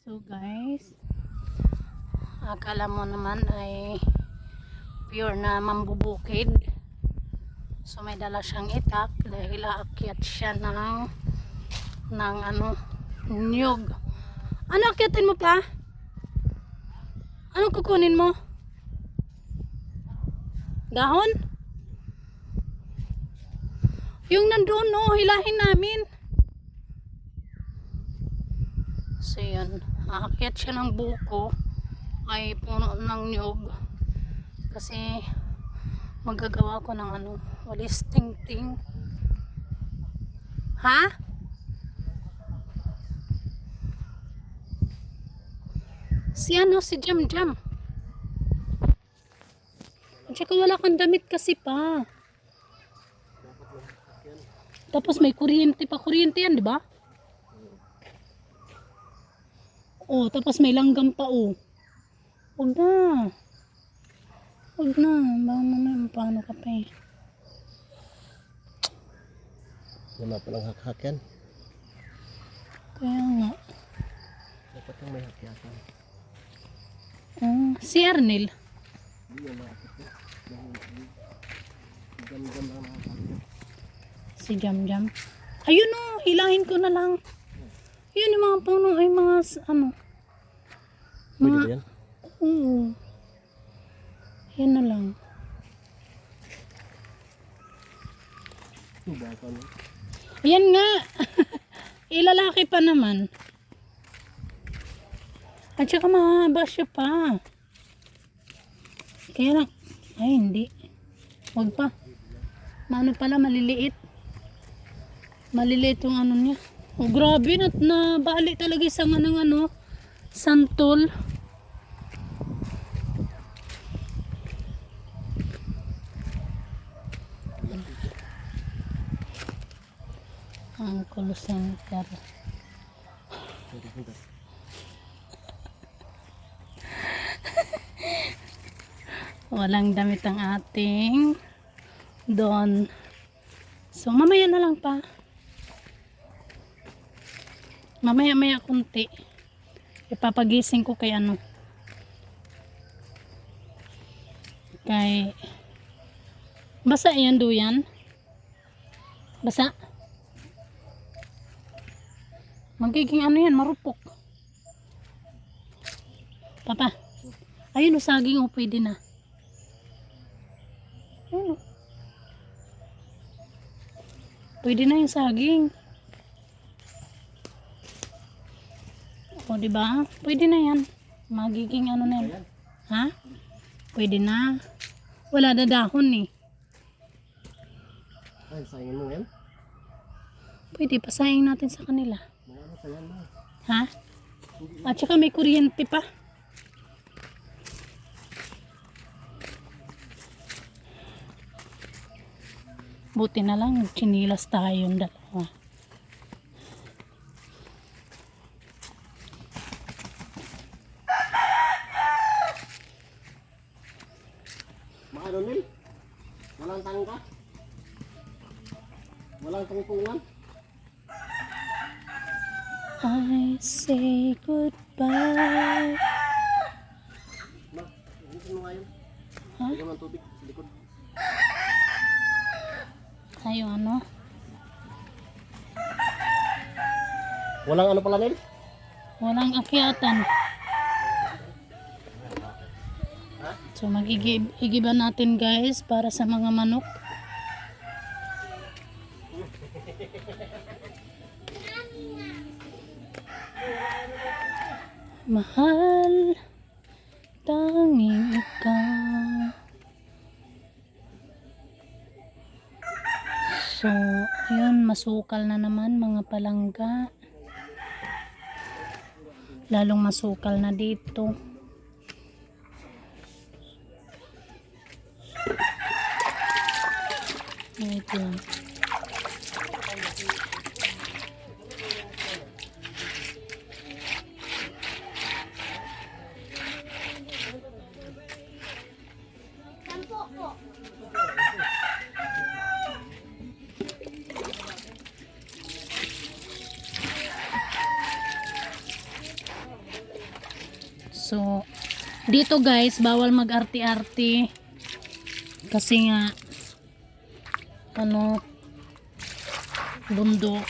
So guys, akala mo naman ay pure na mambubukid. So may dala siyang itak dahil aakyat siya ng niyog. Ano akyatin mo pa? Ano kukunin mo? Dahon? Yung nandun, no, hilahin namin. So yun, aakyat siya ng buko ay puno ng niyog kasi magagawa ko ng walis ting-ting. Ha? Si Jam Jam. At saka wala kang damit kasi pa. Tapos may kuryente pa. Kuryente yan, di ba? Oh, tapos may langgam pa, oh. Huwag na. Huwag na. Baka naman, paano ka pa eh. Wala palang hak-hak yan. Kaya nga. Dapat yung may hakyatan. Si Arnel. Hindi yung makakit yan. Jam-jam lang nakakakit. Si Jam Jam. Ayun oh, hilahin ko na lang. Yun yung mga puno ay mga Pwede ba yan? Oo. Yan na lang. Baka no? Ayan nga. Ilalaki pa naman. At saka mahaba siya pa. Kaya lang. Ay hindi. Huwag pa. Mano pala maliliit. Maliliit yung niya. Oh, grabe na bali talaga sa ng santol. Ang center. Walang damit ang ating Don. So mamaya na lang pa. Mamaya kunti. Ipapagising ko kay kay basa yan duyan. Basa. Magiging yan, marupok. Papa. Ayun o, saging o, pwede na. Ayun o. Pwede na yung saging. O, diba? Pwede na yan. Magiging na yan. Ha? Pwede na. Wala na dahon eh. Ay, sayangin mo yan? Pwede, pasayang natin sa kanila. Mga sayang mo. Ha? At saka may kuryente pa. Buti na lang, chinilas tayong dalawa. Maano nil? Walang tangka? Walang tangkungan? I say goodbye. Ma, hindi mo nga yun. Ha? Hindi ng tubig sa likod. Tayo Walang pala nil? walang akyatan. So mag-igiba natin guys para sa mga manok. Mahal, tanging ikaw. So, ayun, masukal na naman mga palangga. Lalong masukal na dito. Wait lang. So, dito guys, bawal mag-arti-arti. Kasi nga, bundok.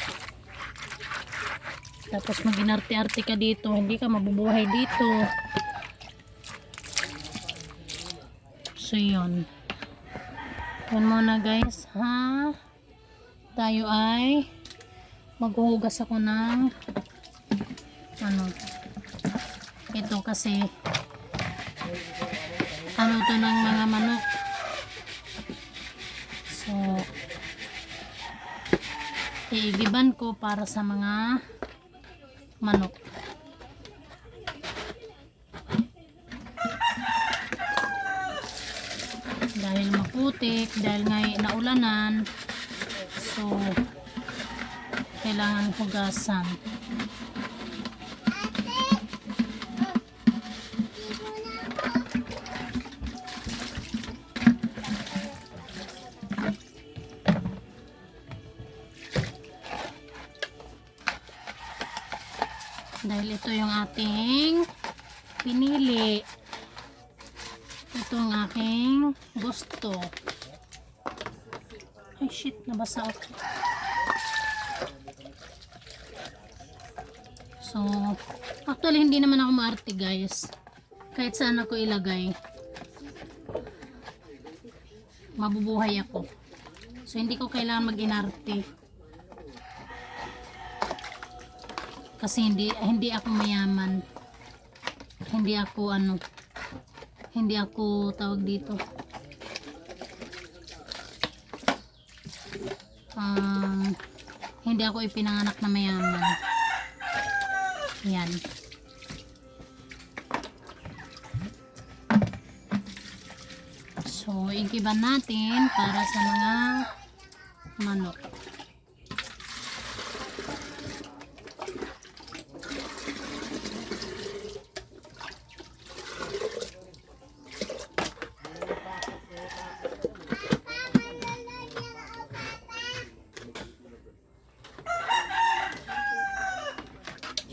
Tapos mag-inarti-arti ka dito, hindi ka mabubuhay dito. So, yun. Yun muna guys, ha? Tayo ay maghuhugas ako ng ito kasi to ng mga manok. So iigiban ko para sa mga manok. Dahil maputik, dahil nga naulanan, so kailangan hugasan. Dahil ito yung ating pinili. Ito ang aking gusto. Ay shit, nabasa ako. So, actually hindi naman ako maarte guys. Kahit saan ako ilagay, mabubuhay ako. So, hindi ko kailangan mag-inarte. Kasi hindi ako mayaman. Hindi ako tawag dito. Hindi ako ipinanganak na mayaman. Yan. So, igiban natin para sa mga manok.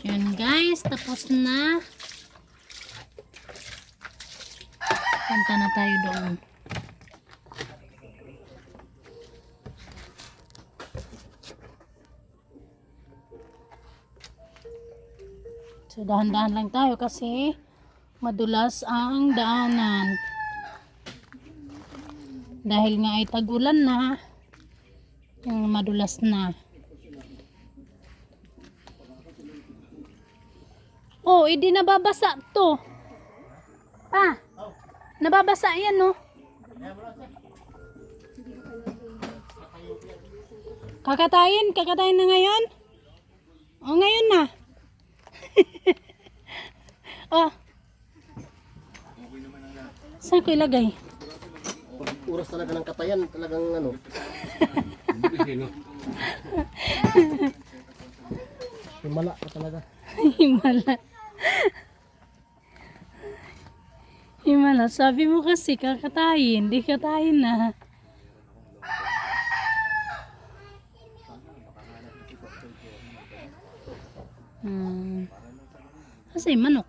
Yun guys, tapos na. Punta na tayo doon. So dahan-dahan lang tayo kasi madulas ang daanan. Dahil nga ay tag-ulan na, madulas na. Oh, hindi nababasa to. Pa, nababasa yan, no? Kakatayin na ngayon? Oh, ngayon na. Oh. Saan ko ilagay? Pag oras talaga ng katayan, talagang himala ka talaga. Himala. Himala. Sabi mo kasi kakatayin. Di katayin na. Kasi manok.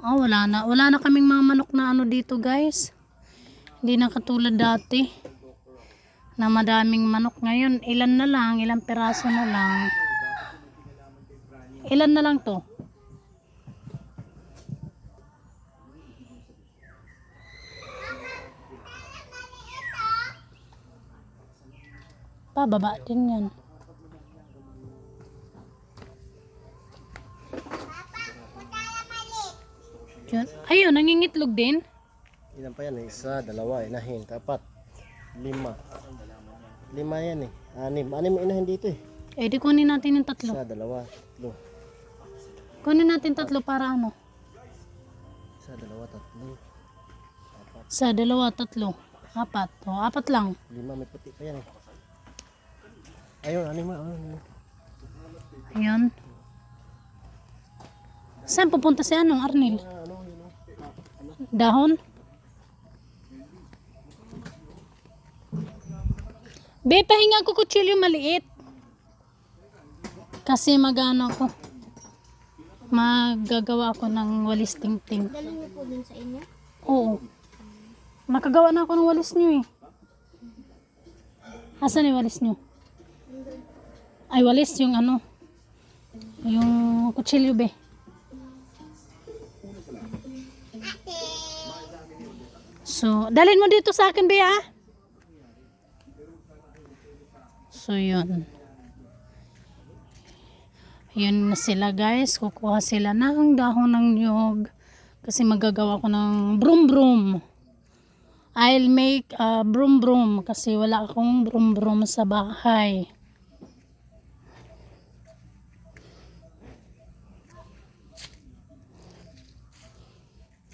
Oh, wala na kaming mga manok na dito guys. Hindi na katulad dati na madaming manok. Ngayon ilan na lang, ilang piraso na lang. Ilan na lang to? Pababa din yan. Ayun, nangingitlog din. Ilan pa yan? Isa, dalawa, inahin, apat, lima. Lima yan eh. Anim inahin dito eh. Eh di kunin natin yung tatlo. Isa, dalawa, tatlo. Kunin natin tatlo para ano? Isa, dalawa, tatlo. Apat. Sa dalawa, tatlo. Apat. O, apat lang. Lima, may puti pa yan eh. Ayun, anim. Ayun. Saan pupunta si Arnel? Dahon? Be, pahinga ko kutsilyo maliit. Kasi magano ko. Magagawa ako ng walis tingting. Dali niyo po din sa inyo? Oo. Nakagawa na ako ng walis niyo eh. Asan yung walis niyo? Ay, walis yung ano. Yung kutsilyo be. So, dalhin mo dito sa akin be ha. So, yun. Yun na sila guys. Kukuha sila ng dahon ng niyog. Kasi magagawa ko ng broom broom. I'll make a broom broom. Kasi wala akong broom broom sa bahay.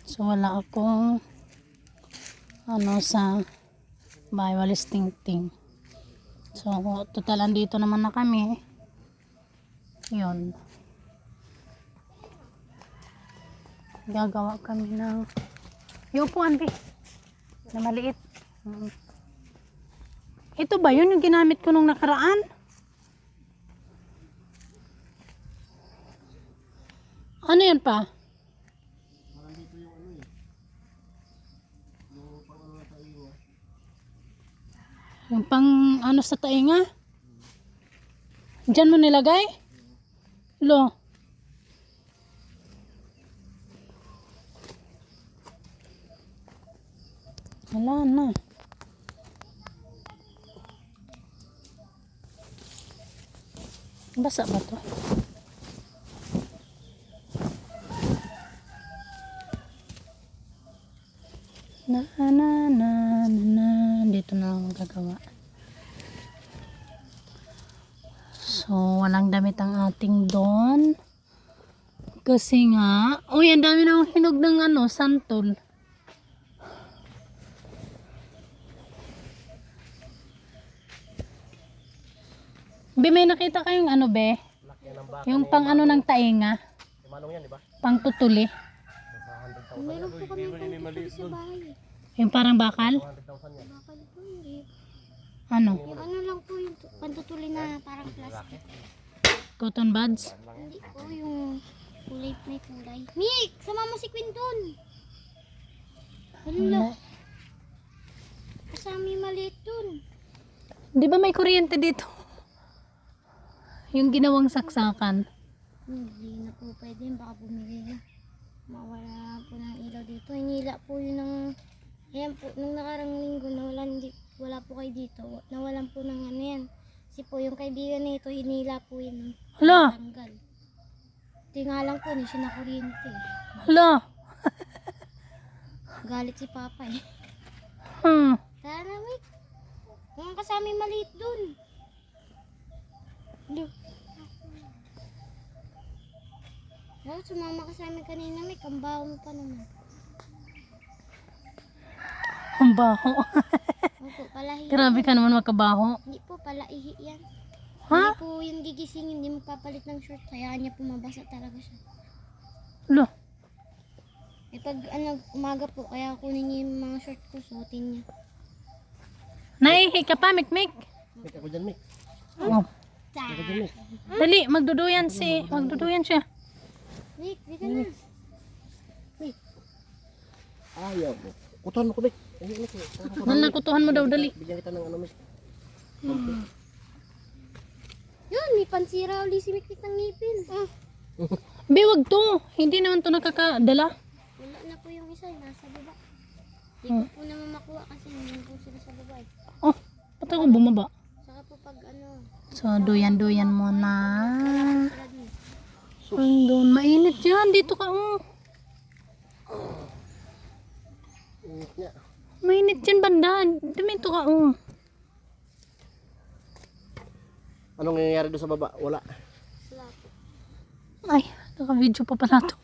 So wala akong ano sa bahay. Walis tingting. So total andito naman na kami. Yun. Gagawa kami ng yung upuan be na maliit. Ito ba yun yung ginamit ko nung nakaraan? Ano yan pa? Yung pang ano sa tainga? Diyan mo nilagay? Lo. Wala na. Basa ba to? Dito na lang gagawa. So, walang damit ang ating doon. Kasi nga, uy, ang dami na hinog ng ano, santol. Be, may nakita kayong ano, be? Yung pang ano ng tainga. Pang tutuli. Meron po kami pang sa bahay. Yung parang bakal? Bakal po hindi. Ano? Yung ano lang po yung pantutuli na parang plastic. Cotton buds? Hindi po yung kulay may kulay. Nick! Sama mo si Queen dun! Hala! Kasama yung maliit dun. Di ba may kuryente dito? Yung ginawang saksakan. Hindi na po pwede. Baka bumili na. Mawala po ng ilaw dito. Hinila po yun ng... Ayan po, nung nakarang linggo, wala po kayo dito. Nawalan po ng ano yan. Kasi po yung kaibigan nito, hinila po yun. Hala! Tanggal. Ito nga lang po, hindi siya na kuryente. Hala! Galit si Papa eh. Tara na, wait. Kung kasama yung maliit dun. Look. Oh, sumama ka sa amin kanina, may kambaho mo pa naman. Ang baho. Opo, palahi. Grabe ka naman makabaho. Hindi po, palaihi yan. Ha? Hindi po yung gigising, hindi magpapalit ng short. Kaya niya po mabasa talaga siya. Hala! Eh pag ano, umaga po, kaya kunin niya yung mga short ko, suotin niya. Naihi ka pa, Mikmik? Mik ako dyan, Mik. Oh. Ako dyan, Mik. Dali, magduduyan siya. Nick, di ka na. Ayaw mo. Kutuhan mo ko, Mik. Ay, Mik. Nanakutuhan mo daw, dali. Bigyan kita ng ano, Mik. Yun, may pansira ulit si Mikmik ng ngipin. Be, wag to. Hindi naman to nakakadala. Wala na po yung isa, nasa baba. Hindi ko po naman makuha kasi hindi po sila sa baba. Oh, ba't ako bumaba? Saka po pag ano, So, duyan-duyan mo na. sila dun. Doon, mainit yan. Dito ka, oh. Init niya. Mainit yan, banda. Dumito ka, oh. Anong nangyayari doon sa baba? Wala. Wala po. Ay, naka-video pa pala to.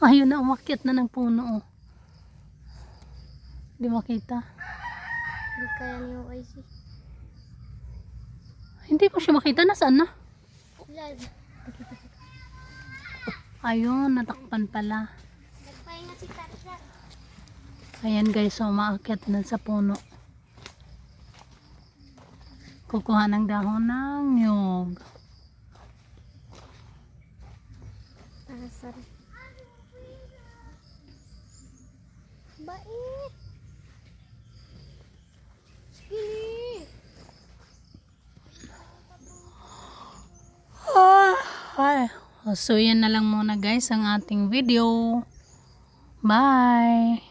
Ayun na, umakyat na ng puno, oh. Di makita. Hindi kaya niyo OIC. Hindi ko siya makita. Nasaan na? Wala. Ayun, natakpan pala. Nagpahinga si Tarzan. Ayan guys, so umaakyat na sa puno. Kukuha ng dahon ng nyug. asar. Bait. Sige. Ay. So yan na lang muna guys ang ating video. Bye.